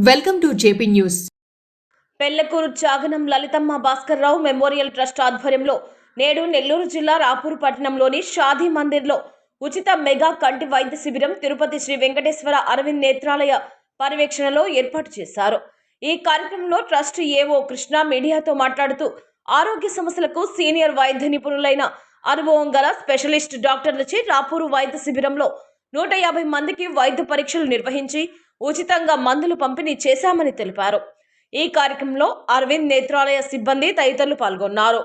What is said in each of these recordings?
Welcome to JP news. Pellakuru Chaganam Lalithamma Bhaskar Rao memorial trust ఆధ్వర్యంలో నేడు నెల్లూరు జిల్లా రాపూరు పట్టణంలోని షాదీ మందిర్లో ఉచిత మెగా కంటి వైద్య శిబిరం తిరుపతి శ్రీ వెంకటేశ్వర అరవింద్ నేత్రాలయ పర్యవేక్షణలో ఏర్పాటు చేశారు. ఈ కార్యక్రమంలో ట్రస్ట్ ఏఓ కృష్ణ మీడియాతో మాట్లాడుతూ ఆరోగ్య సమస్యలకు సీనియర్ వైద్య నిపుణులైన అనుభవం గల స్పెషలిస్ట్ డాక్టర్లచే రాపూరు వైద్య శిబిరంలో 150 మందికి వైద్య పరీక్షలు నిర్వహించి ఉచితంగా మందులు పంపిణీ చేశామని తెలిపారు. ఈ కార్యక్రమంలో అరవింద్ నేత్రాలయ సిబ్బంది తదితరులు పాల్గొన్నారు.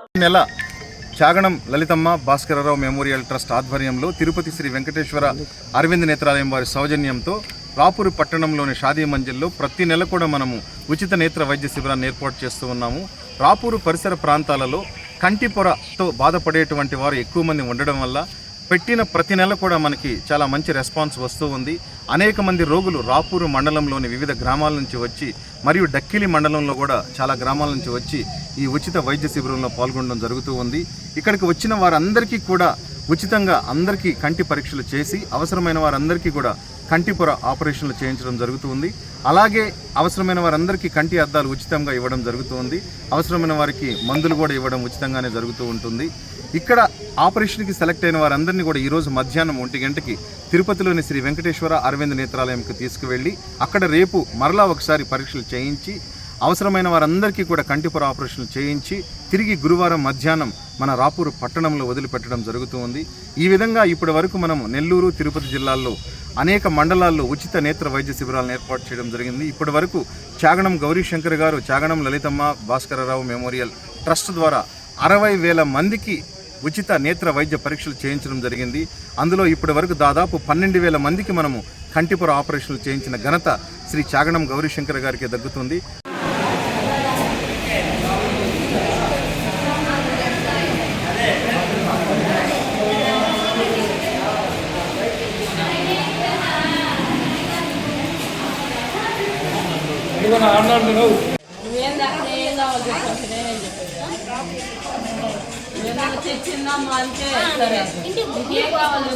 చాగనం లలితమ్మ భాస్కరరావు మెమోరియల్ ట్రస్ట్ ఆధ్వర్యంలో తిరుపతి శ్రీ వెంకటేశ్వర అరవింద్ నేత్రాలయం వారి సౌజన్యంతో రాపూరు పట్టణంలోని షాదీ మంజిల్లో ప్రతి నెల కూడా మనము ఉచిత నేత్ర వైద్య శిబిరాన్ని ఏర్పాటు చేస్తూ ఉన్నాము. రాపూరు పరిసర ప్రాంతాలలో కంటి పొరతో బాధపడేటువంటి వారు ఎక్కువ మంది ఉండడం వల్ల పెట్టిన ప్రతి నెల కూడా మనకి చాలా మంచి రెస్పాన్స్ వస్తూ ఉంది. అనేక మంది రోగులు రాపూరు మండలంలోని వివిధ గ్రామాల నుంచి వచ్చి మరియు డక్కిలి మండలంలో కూడా చాలా గ్రామాల నుంచి వచ్చి ఈ ఉచిత వైద్య శిబిరంలో పాల్గొనడం జరుగుతూ ఉంది. ఇక్కడికి వచ్చిన వారందరికీ కూడా ఉచితంగా అందరికీ కంటి పరీక్షలు చేసి అవసరమైన వారందరికీ కూడా కంటి పొర ఆపరేషన్లు చేయించడం జరుగుతుంది. అలాగే అవసరమైన వారందరికీ కంటి అద్దాలు ఉచితంగా ఇవ్వడం జరుగుతుంది. అవసరమైన వారికి మందులు కూడా ఇవ్వడం ఉచితంగానే జరుగుతూ ఉంటుంది. ఇక్కడ ఆపరేషన్కి సెలెక్ట్ అయిన వారందరినీ కూడా ఈరోజు మధ్యాహ్నం 1 గంటకి తిరుపతిలోని శ్రీ వెంకటేశ్వర అరవింద్ నేత్రాలయంకి తీసుకువెళ్ళి అక్కడ రేపు మరలా ఒకసారి పరీక్షలు చేయించి అవసరమైన వారందరికీ కూడా కంటిపొర ఆపరేషన్లు చేయించి తిరిగి గురువారం మధ్యాహ్నం మన రాపూరు పట్టణంలో వదిలిపెట్టడం జరుగుతూ ఉంది. ఈ విధంగా ఇప్పటి వరకు మనము నెల్లూరు, తిరుపతి జిల్లాల్లో అనేక మండలాల్లో ఉచిత నేత్ర వైద్య శిబిరాలను ఏర్పాటు చేయడం జరిగింది. ఇప్పటి వరకు చాగనం గౌరీశంకర్ గారు చాగనం లలితమ్మ భాస్కరరావు మెమోరియల్ ట్రస్ట్ ద్వారా 60,000 మందికి ఉచిత నేత్ర వైద్య పరీక్షలు చేయించడం జరిగింది. అందులో ఇప్పటి వరకు దాదాపు 12,000 మందికి మనము కంటిపొర ఆపరేషన్లు చేయించిన ఘనత శ్రీ చాగనం గౌరీశంకర్ గారికి దక్కుతుంది. తెచ్చిందమ్మా అంతే సరే ఇంకేం కావాలి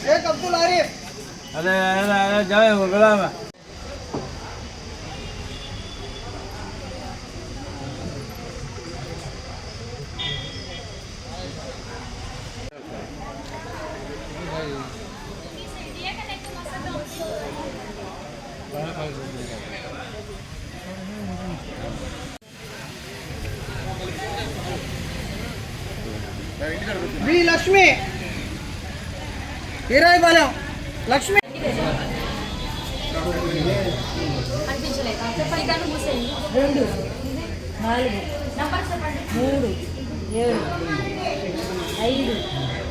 शेख अब्दुल आरिफ अरे जाए वो गुलाम बी लक्ष्मी हीराई बालम लक्ष्मी రెండు 4 3 7 5